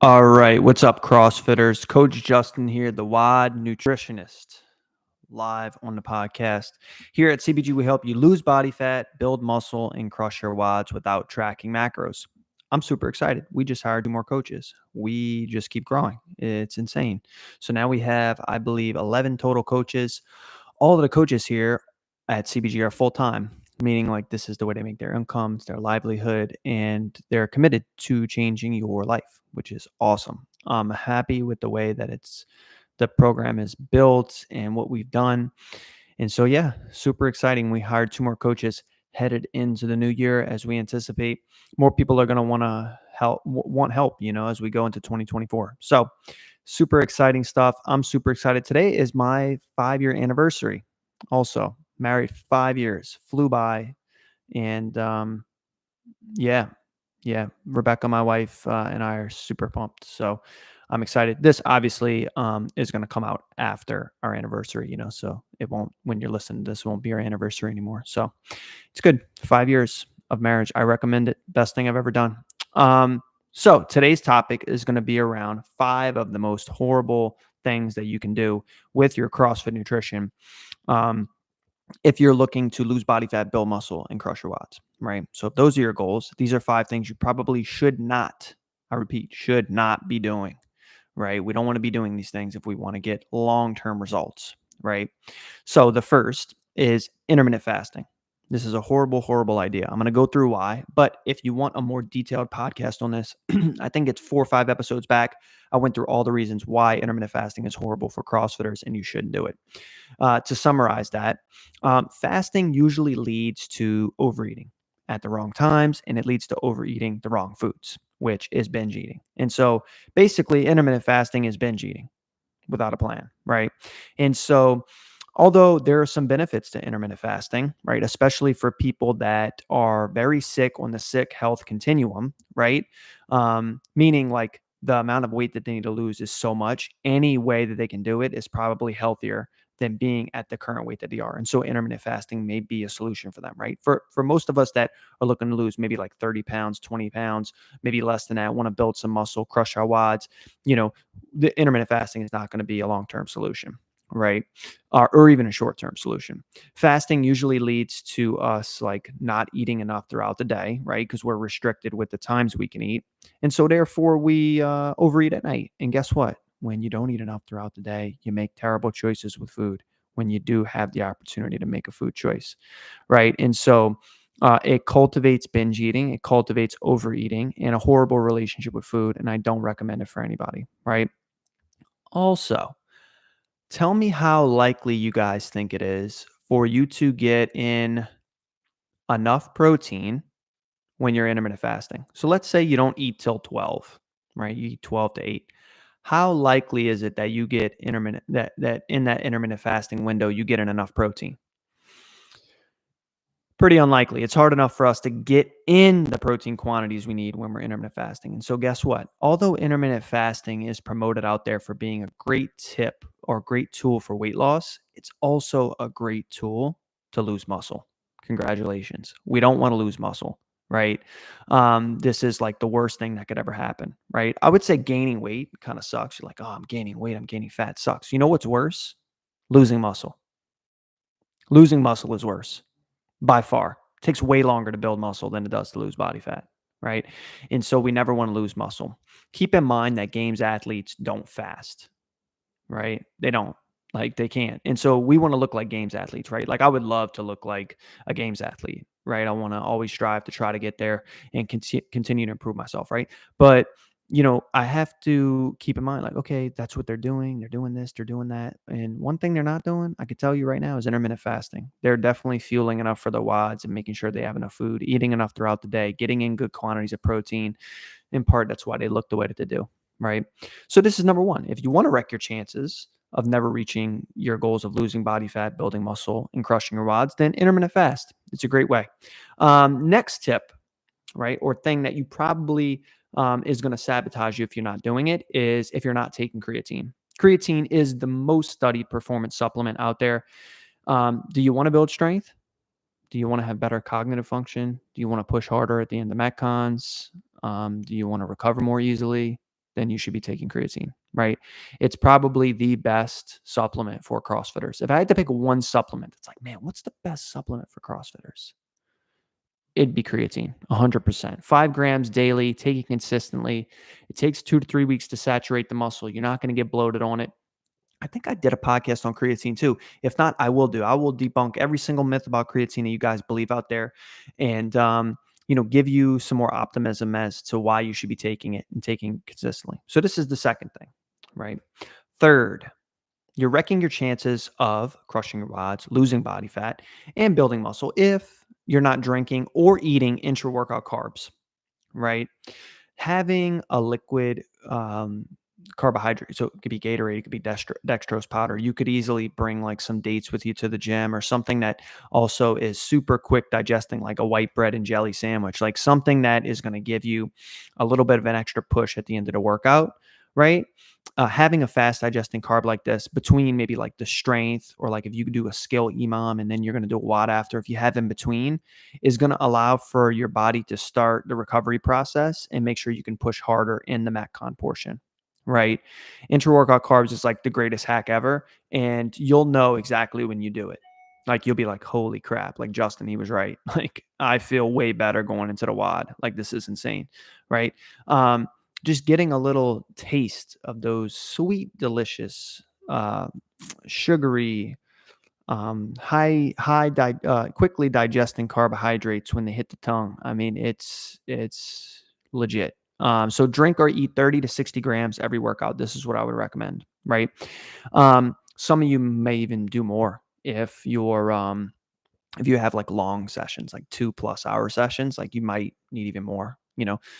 All right, what's up, CrossFitters? Coach Justin here, the WOD nutritionist, live on the podcast. Here at CBG, we help you lose body fat, build muscle, and crush your WODs without tracking macros. I'm super excited. We just hired 2 more coaches. We just keep growing. It's insane. So now we have, I believe, 11 total coaches. All of the coaches here at CBG are full time, meaning like this is the way they make their incomes, their livelihood, and they're committed to changing your life, which is awesome. I'm happy with the way that the program is built and what we've done. And so, yeah, super exciting. We hired 2 more coaches headed into the new year as we anticipate more people are going to want help, as we go into 2024. So, super exciting stuff. I'm super excited. Today is my 5-year anniversary. Also, married 5 years, flew by, and yeah, yeah. Rebecca, my wife, and I are super pumped. So I'm excited. This obviously is going to come out after our anniversary, so it won't, when you're listening to this, won't be our anniversary anymore. So it's good. 5 years of marriage. I recommend it. Best thing I've ever done. So today's topic is going to be around 5 of the most horrible things that you can do with your CrossFit nutrition. If you're looking to lose body fat, build muscle, and crush your WODs, right? So if those are your goals, these are 5 things you probably should not, I repeat, should not be doing, right? We don't want to be doing these things if we want to get long-term results, right? So the first is intermittent fasting. This is a horrible, horrible idea. I'm going to go through why, but if you want a more detailed podcast on this, I think it's 4 or 5 episodes back. I went through all the reasons why intermittent fasting is horrible for CrossFitters and you shouldn't do it. To summarize that, fasting usually leads to overeating at the wrong times, and it leads to overeating the wrong foods, which is binge eating. And so basically, intermittent fasting is binge eating without a plan, right? And so, although there are some benefits to intermittent fasting, right, especially for people that are very sick on the sick health continuum, right, meaning like the amount of weight that they need to lose is so much, any way that they can do it is probably healthier than being at the current weight that they are. And so intermittent fasting may be a solution for them, right? For most of us that are looking to lose maybe like 30 pounds, 20 pounds, maybe less than that, want to build some muscle, crush our WODs, the intermittent fasting is not going to be a long-term solution, right? Or even a short-term solution. Fasting usually leads to us like not eating enough throughout the day, right? Because we're restricted with the times we can eat. And so therefore we overeat at night. And guess what? When you don't eat enough throughout the day, you make terrible choices with food when you do have the opportunity to make a food choice, right? And so it cultivates binge eating, it cultivates overeating, and a horrible relationship with food. And I don't recommend it for anybody, right? Also, tell me how likely you guys think it is for you to get in enough protein when you're intermittent fasting. So let's say you don't eat till 12, right? You eat 12 to 8. How likely is it that you get that in that intermittent fasting window you get in enough protein? Pretty unlikely. It's hard enough for us to get in the protein quantities we need when we're intermittent fasting. And so guess what? Although intermittent fasting is promoted out there for being a great tip or great tool for weight loss, it's also a great tool to lose muscle. Congratulations. We don't want to lose muscle, right? This is like the worst thing that could ever happen, right? I would say gaining weight kind of sucks. You're like, oh, I'm gaining weight, I'm gaining fat, sucks. You know what's worse? Losing muscle. Losing muscle is worse by far. It takes way longer to build muscle than it does to lose body fat, right? And so we never want to lose muscle. Keep in mind that games athletes don't fast, right? They don't. Like they can't. And so we want to look like games athletes, right? Like I would love to look like a games athlete, right? I want to always strive to try to get there and continue to improve myself, right? But I have to keep in mind, like, okay, that's what they're doing. They're doing this, they're doing that. And one thing they're not doing, I can tell you right now, is intermittent fasting. They're definitely fueling enough for the WODs and making sure they have enough food, eating enough throughout the day, getting in good quantities of protein. In part, that's why they look the way that they do, right? So this is number one. If you want to wreck your chances of never reaching your goals of losing body fat, building muscle, and crushing your WODs, then intermittent fast. It's a great way. Next tip, right, or thing that you probably is going to sabotage you if you're not doing it is if you're not taking creatine. Creatine is the most studied performance supplement out there. Do you want to build strength? Do you want to have better cognitive function? Do you want to push harder at the end of Metcons? Do you want to recover more easily? then you should be taking creatine, right? It's probably the best supplement for CrossFitters. If I had to pick one supplement, it's like, man, what's the best supplement for CrossFitters? It'd be creatine, 100%. 5 grams daily, take it consistently. It takes 2 to 3 weeks to saturate the muscle. You're not going to get bloated on it. I think I did a podcast on creatine too. If not, I will do. I will debunk every single myth about creatine that you guys believe out there, and give you some more optimism as to why you should be taking it and taking it consistently. So this is the second thing, right? Third, you're wrecking your chances of crushing your WODs, losing body fat, and building muscle if you're not drinking or eating intra-workout carbs, right? Having a liquid carbohydrate, so it could be Gatorade, it could be dextrose powder. You could easily bring like some dates with you to the gym, or something that also is super quick digesting, like a white bread and jelly sandwich, like something that is going to give you a little bit of an extra push at the end of the workout, right? Having a fast digesting carb like this between maybe like the strength, or like if you do a skill EMOM and then you're going to do a WOD after, if you have in between, is going to allow for your body to start the recovery process and make sure you can push harder in the metcon portion, right? Intra-workout carbs is like the greatest hack ever, and you'll know exactly when you do it. Like you'll be like, holy crap, like Justin, he was right. Like I feel way better going into the WOD. Like this is insane, right? Just getting a little taste of those sweet, delicious, sugary, quickly digesting carbohydrates when they hit the tongue. I mean, it's legit. So drink or eat 30 to 60 grams every workout. This is what I would recommend, right? Some of you may even do more if you have like long sessions, like 2+ hour sessions, like you might need even more.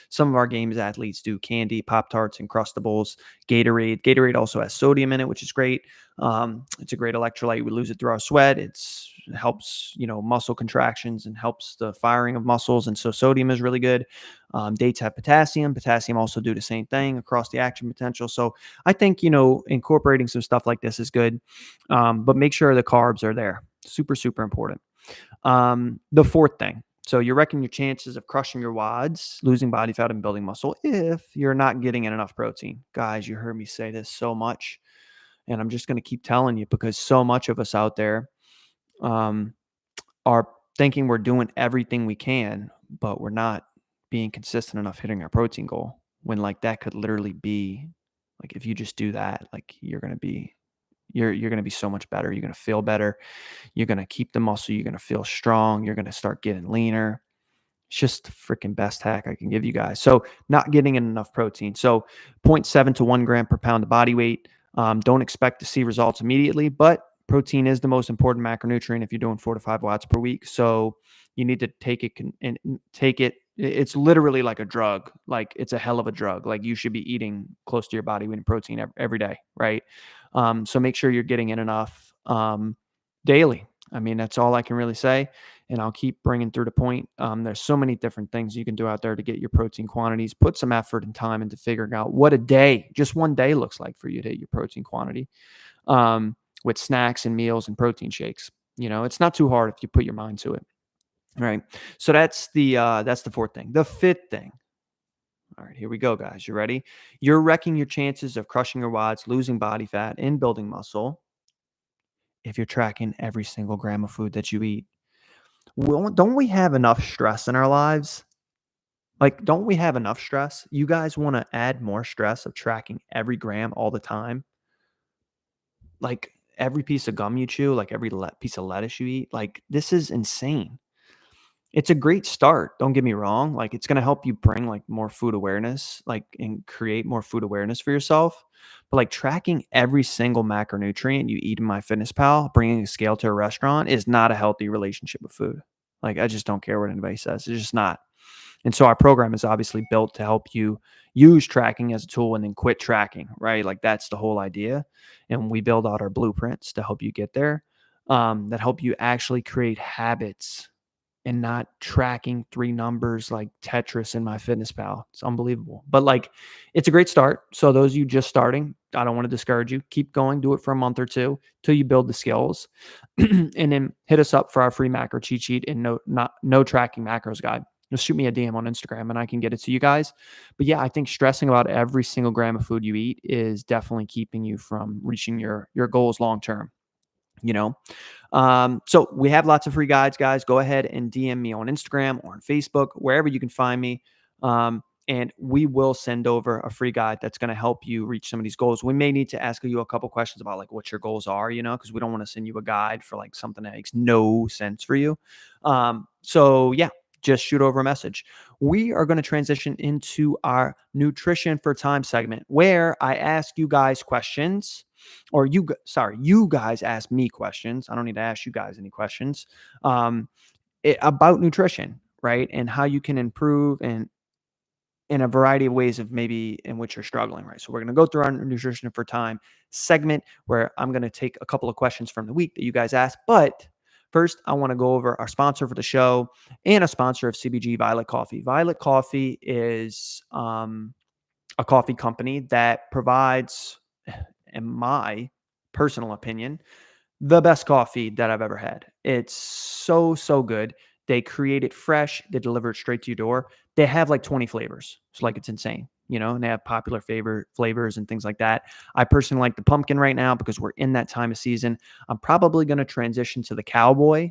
Some of our games athletes do candy, Pop-Tarts, Uncrustables, Gatorade. Gatorade also has sodium in it, which is great. It's a great electrolyte. We lose it through our sweat. It helps, muscle contractions and helps the firing of muscles. And so sodium is really good. Dates have potassium. Potassium also do the same thing across the action potential. So I think, incorporating some stuff like this is good. But make sure the carbs are there. Super, super important. The fourth thing. So you're wrecking your chances of crushing your WODs, losing body fat, and building muscle if you're not getting in enough protein. Guys, you heard me say this so much, and I'm just going to keep telling you, because so much of us out there are thinking we're doing everything we can, but we're not being consistent enough hitting our protein goal, when like that could literally be like, if you just do that, like you're going to be so much better. You're going to feel better. You're going to keep the muscle. You're going to feel strong. You're going to start getting leaner. It's just the freaking best hack I can give you guys. So not getting in enough protein. So 0.7 to 1 gram per pound of body weight. Don't expect to see results immediately, but protein is the most important macronutrient if you're doing 4 to 5 watts per week. So you need to take it and take it. It's literally like a drug. Like it's a hell of a drug. Like you should be eating close to your body weight in protein every day, right? So make sure you're getting in enough daily. I mean, that's all I can really say. And I'll keep bringing through the point. There's so many different things you can do out there to get your protein quantities. Put some effort and time into figuring out what a day, just one day, looks like for you to hit your protein quantity, with snacks and meals and protein shakes. It's not too hard if you put your mind to it. All right. So that's the fourth thing. The fifth thing. All right, here we go, guys. You ready? You're wrecking your chances of crushing your WODs, losing body fat, and building muscle if you're tracking every single gram of food that you eat. Well, don't we have enough stress in our lives? Like, don't we have enough stress? You guys want to add more stress of tracking every gram all the time? Like every piece of gum you chew, like every piece of lettuce you eat? Like, this is insane. It's a great start. Don't get me wrong. Like it's going to help you bring like more food awareness, like and create more food awareness for yourself. But like tracking every single macronutrient you eat in MyFitnessPal, bringing a scale to a restaurant is not a healthy relationship with food. Like I just don't care what anybody says. It's just not. And so our program is obviously built to help you use tracking as a tool and then quit tracking, right? Like that's the whole idea. And we build out our blueprints to help you get there, that help you actually create habits and not tracking 3 numbers like Tetris in MyFitnessPal. It's unbelievable. But like, it's a great start. So those of you just starting, I don't want to discourage you. Keep going. Do it for a month or two till you build the skills. And then hit us up for our free macro cheat sheet and no tracking macros guide. just shoot me a DM on Instagram and I can get it to you guys. But yeah, I think stressing about every single gram of food you eat is definitely keeping you from reaching your goals long term. You know, so we have lots of free guides, guys. Go ahead and DM me on Instagram or on Facebook, wherever you can find me. And we will send over a free guide that's going to help you reach some of these goals. We may need to ask you a couple questions about like what your goals are, because we don't want to send you a guide for like something that makes no sense for you. So yeah, just shoot over a message. We are going to transition into our nutrition for time segment where I ask you guys questions, or you guys ask me questions. I don't need to ask you guys any questions about nutrition, right? And how you can improve and in a variety of ways of maybe in which you're struggling, right? So we're going to go through our nutrition for time segment where I'm going to take a couple of questions from the week that you guys asked. But first, I want to go over our sponsor for the show and a sponsor of CBG, Violet Coffee. Violet Coffee is a coffee company that provides, in my personal opinion, the best coffee that I've ever had. It's so, so good. They create it fresh. They deliver it straight to your door. They have like 20 flavors. It's like, it's insane, and they have popular flavors and things like that. I personally like the pumpkin right now because we're in that time of season. I'm probably going to transition to the cowboy.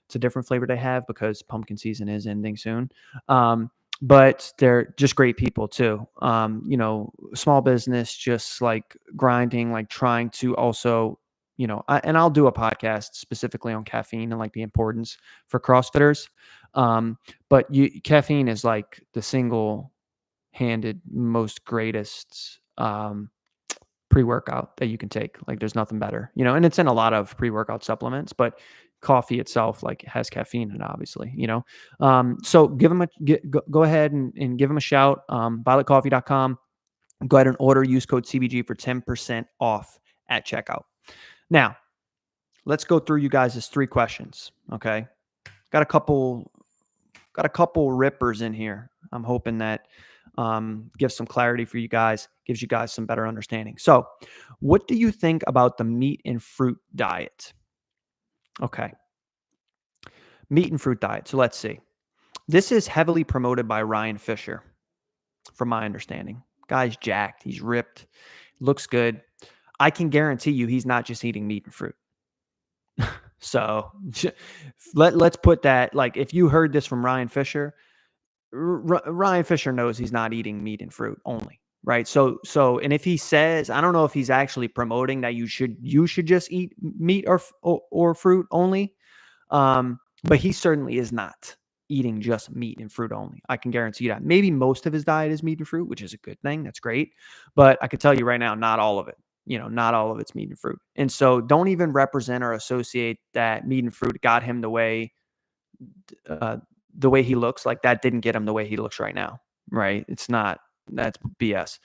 It's a different flavor they have because pumpkin season is ending soon. But they're just great people too. Small business, just like grinding, like trying to also, and I'll do a podcast specifically on caffeine and like the importance for CrossFitters. But caffeine is like the single-handed most greatest pre-workout that you can take. Like there's nothing better, and it's in a lot of pre-workout supplements, but coffee itself like has caffeine in it, obviously, so go ahead and give them a shout. Violetcoffee.com. Go ahead and order, use code CBG for 10% off at checkout. Now, let's go through you guys' 3 questions. Okay. Got a couple rippers in here. I'm hoping that gives some clarity for you guys, gives you guys some better understanding. So, what do you think about the meat and fruit diet? Okay. Meat and fruit diet. So let's see. This is heavily promoted by Ryan Fisher, from my understanding. Guy's jacked. He's ripped. Looks good. I can guarantee you he's not just eating meat and fruit. So let's put that, like, if you heard this from Ryan Fisher, Ryan Fisher knows he's not eating meat and fruit only, right? So, and if he says, I don't know if he's actually promoting that you should just eat meat or fruit only, but he certainly is not eating just meat and fruit only. I can guarantee you that. Maybe most of his diet is meat and fruit, which is a good thing. That's great. But I can tell you right now, not all of it. Not all of it's meat and fruit. And so don't even represent or associate that meat and fruit got him the way he looks. Like that didn't get him the way he looks right now, right? It's not. That's BS.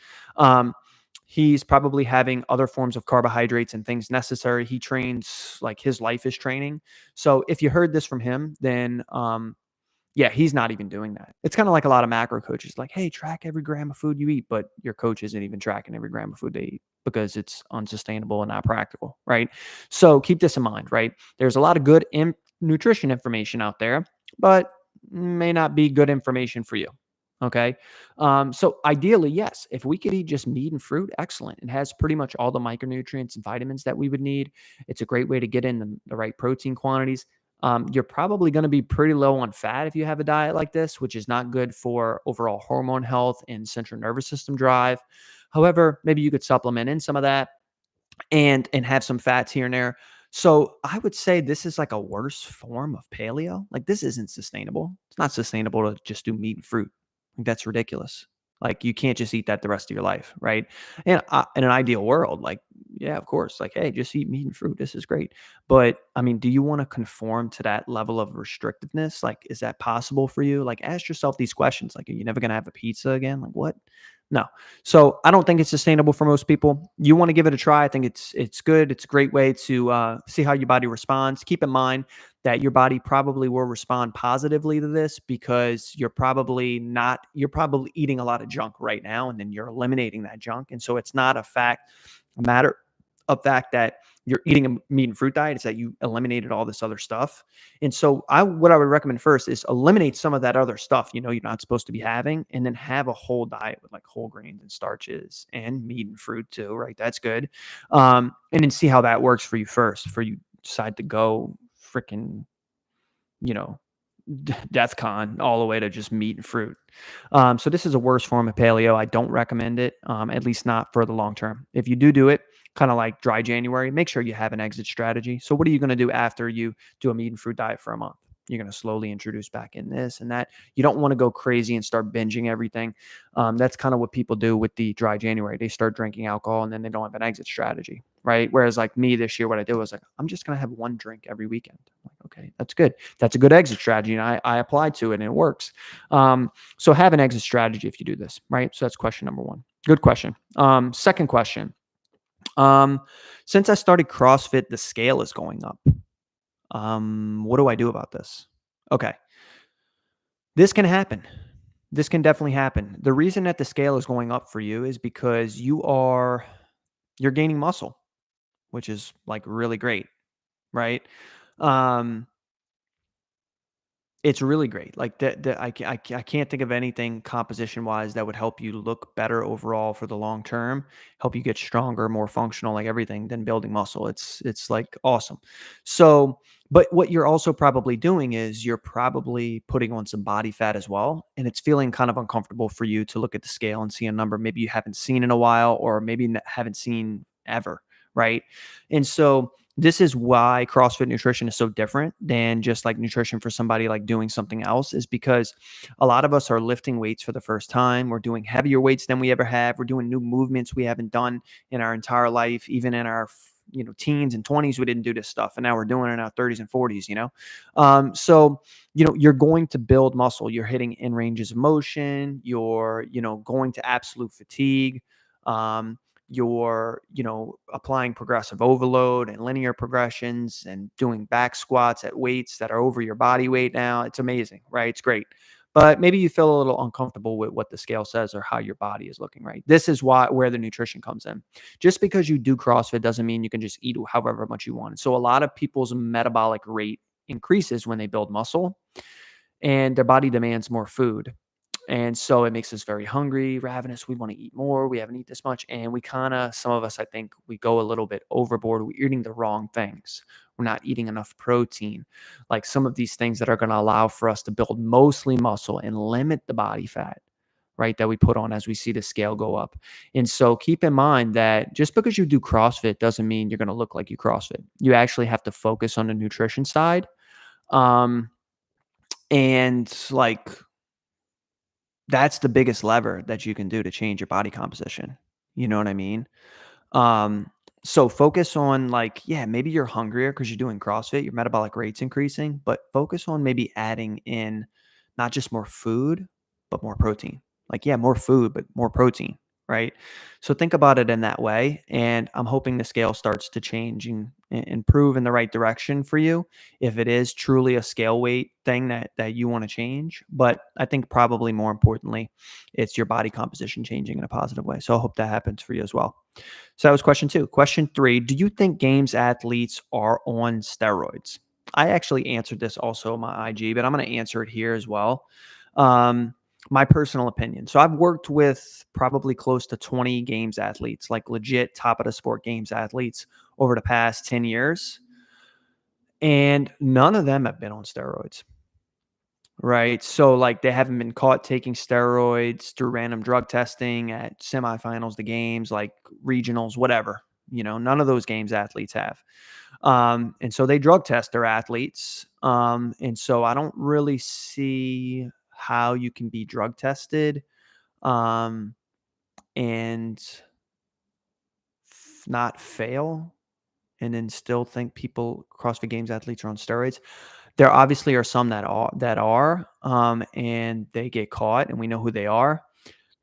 He's probably having other forms of carbohydrates and things necessary. He trains like his life is training. So if you heard this from him, then yeah, he's not even doing that. It's kind of like a lot of macro coaches, like, hey, track every gram of food you eat, but your coach isn't even tracking every gram of food they eat because it's unsustainable and not practical, right? So keep this in mind, right? There's a lot of good nutrition information out there, but may not be good information for you. Okay. So ideally, yes, if we could eat just meat and fruit, excellent. It has pretty much all the micronutrients and vitamins that we would need. It's a great way to get in the right protein quantities. You're probably going to be pretty low on fat if you have a diet like this, which is not good for overall hormone health and central nervous system drive. However, maybe you could supplement in some of that and have some fats here and there. So I would say this is like a worse form of paleo. Like this isn't sustainable. It's not sustainable to just do meat and fruit. Like, that's ridiculous. Like you can't just eat that the rest of your life, right? And in an ideal world, like, yeah, of course, like, hey, just eat meat and fruit. This is great. But I mean, do you want to conform to that level of restrictiveness? Like, is that possible for you? Like, ask yourself these questions. Like, are you never going to have a pizza again? Like, what? No. So I don't think it's sustainable for most people. You want to give it a try. I think it's good. It's a great way to see how your body responds. Keep in mind that your body probably will respond positively to this because you're probably eating a lot of junk right now, and then you're eliminating that junk. And so it's not a matter of fact that you're eating a meat and fruit diet, it's that you eliminated all this other stuff. And so what I would recommend first is eliminate some of that other stuff, you're not supposed to be having, and then have a whole diet with like whole grains and starches and meat and fruit too, right? That's good. And then see how that works for you first, before you decide to go freaking, you know, death con all the way to just meat and fruit. So this is a worse form of paleo. I don't recommend it, at least not for the long term. If you do it, kind of like dry January, make sure you have an exit strategy. So what are you going to do after you do a meat and fruit diet for a month? You're going to slowly introduce back in this and that. You don't want to go crazy and start binging everything. That's kind of what people do with the dry January. They start drinking alcohol and then they don't have an exit strategy, right? Whereas like me this year, what I did was like, I'm just going to have one drink every weekend. I'm like, okay, that's good. That's a good exit strategy. And I applied to it and it works. So have an exit strategy if you do this, right? So that's question number one. Good question. Second question. Since I started CrossFit, the scale is going up. What do I do about this? Okay. This can happen. This can definitely happen. The reason that the scale is going up for you is because you're gaining muscle, which is like really great, right? Um, It's really great. Like I can't think of anything composition wise that would help you look better overall for the long term, help you get stronger, more functional, like everything than building muscle. It's like awesome. So, but what you're also probably doing is you're probably putting on some body fat as well, and it's feeling kind of uncomfortable for you to look at the scale and see a number maybe you haven't seen in a while, or maybe haven't seen ever, right? And so this is why CrossFit nutrition is so different than just like nutrition for somebody like doing something else, is because a lot of us are lifting weights for the first time. We're doing heavier weights than we ever have. We're doing new movements we haven't done in our entire life. Even in our teens and 20s, we didn't do this stuff. And now we're doing it in our 30s and 40s. So, you're going to build muscle. You're hitting in ranges of motion. You're, going to absolute fatigue. You're applying progressive overload and linear progressions and doing back squats at weights that are over your body weight. Now it's amazing, right? It's great, but maybe you feel a little uncomfortable with what the scale says or how your body is looking, right? This is where the nutrition comes in. Just because you do CrossFit doesn't mean you can just eat however much you want. So a lot of people's metabolic rate increases when they build muscle and their body demands more food. And so it makes us very hungry, ravenous. We want to eat more. We haven't eaten this much. And some of us, I think we go a little bit overboard. We're eating the wrong things. We're not eating enough protein. Like some of these things that are going to allow for us to build mostly muscle and limit the body fat, right, that we put on as we see the scale go up. And so keep in mind that just because you do CrossFit doesn't mean you're going to look like you CrossFit. You actually have to focus on the nutrition side. And like, that's the biggest lever that you can do to change your body composition. You know what I mean? Um, so focus on like, yeah, maybe you're hungrier because you're doing CrossFit, your metabolic rate's increasing, but focus on maybe adding in not just more food, but more protein. Like, yeah, more food, but more protein, right? So think about it in that way. And I'm hoping the scale starts to change and improve in the right direction for you, if it is truly a scale weight thing that you want to change. But I think probably more importantly, it's your body composition changing in a positive way. So I hope that happens for you as well. So that was question 2. Question 3, do you think games athletes are on steroids? I actually answered this also on my IG, but I'm going to answer it here as well. My personal opinion. So I've worked with probably close to 20 games athletes, like legit top of the sport games athletes over the past 10 years. And none of them have been on steroids. Right. So like they haven't been caught taking steroids through random drug testing at semifinals, the games, like regionals, whatever. None of those games athletes have. And so they drug test their athletes. And so I don't really see how you can be drug tested and not fail and then still think people CrossFit Games athletes are on steroids. There obviously are some that are, and they get caught, and we know who they are.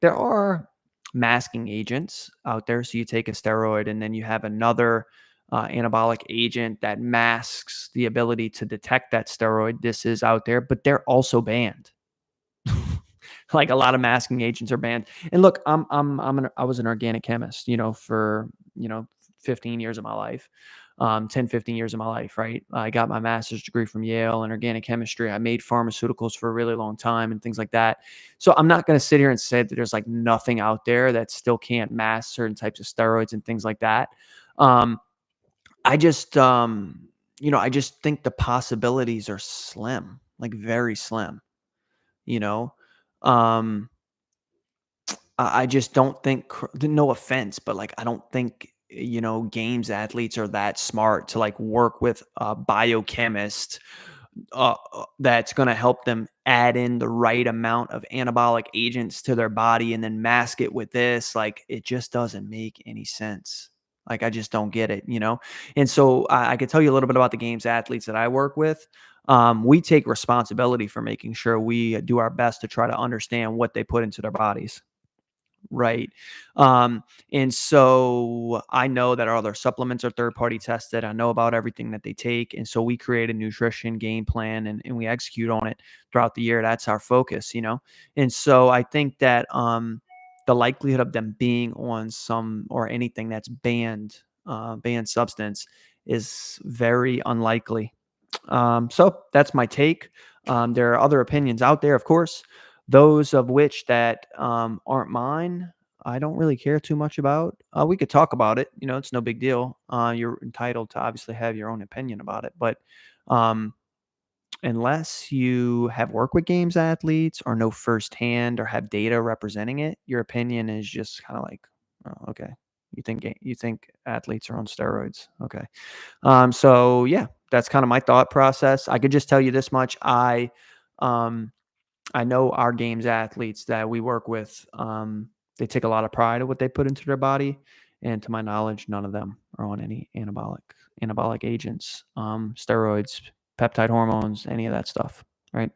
There are masking agents out there. So you take a steroid, and then you have another anabolic agent that masks the ability to detect that steroid. This is out there, but they're also banned. Like a lot of masking agents are banned. And look, I was an organic chemist, for 15 years of my life. 10, 15 years of my life, right? I got my master's degree from Yale in organic chemistry. I made pharmaceuticals for a really long time and things like that. So I'm not going to sit here and say that there's like nothing out there that still can't mask certain types of steroids and things like that. Um, I just, I just think the possibilities are slim, like very slim, you know? Um, I just don't think, no offense, but like, I don't think, games athletes are that smart to like work with a biochemist that's going to help them add in the right amount of anabolic agents to their body and then mask it with this. Like, it just doesn't make any sense. Like, I just don't get it. And so I could tell you a little bit about the games athletes that I work with. We take responsibility for making sure we do our best to try to understand what they put into their bodies. Right. Um, and so I know that our other supplements are third party tested. I know about everything that they take. And so we create a nutrition game plan and we execute on it throughout the year. That's our focus. And so I think that the likelihood of them being on some or anything that's banned substance is very unlikely. So that's my take. There are other opinions out there, of course, those of which that aren't mine. I don't really care too much about. We could talk about it. It's no big deal. You're entitled to obviously have your own opinion about it, but um, unless you have worked with games athletes or know firsthand or have data representing it, your opinion is just kind of like, oh, okay. You think athletes are on steroids? Okay. So yeah, that's kind of my thought process. I could just tell you this much. Um, I know our games athletes that we work with, they take a lot of pride in what they put into their body. And to my knowledge, none of them are on any anabolic agents, steroids, peptide hormones, any of that stuff. Right.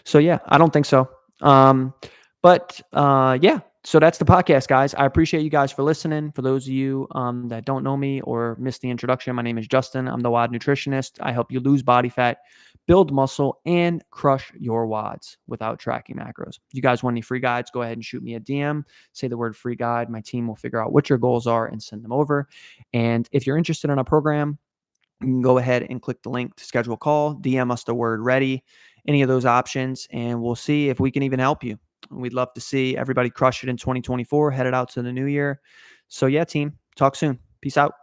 So yeah, I don't think so. But yeah, so that's the podcast, guys. I appreciate you guys for listening. For those of you that don't know me or missed the introduction, my name is Justin. I'm the WOD nutritionist. I help you lose body fat, build muscle, and crush your WODs without tracking macros. If you guys want any free guides, go ahead and shoot me a DM. Say the word free guide. My team will figure out what your goals are and send them over. And if you're interested in a program, you can go ahead and click the link to schedule a call, DM us the word ready, any of those options, and we'll see if we can even help you. We'd love to see everybody crush it in 2024, headed out to the new year. So yeah, team, talk soon. Peace out.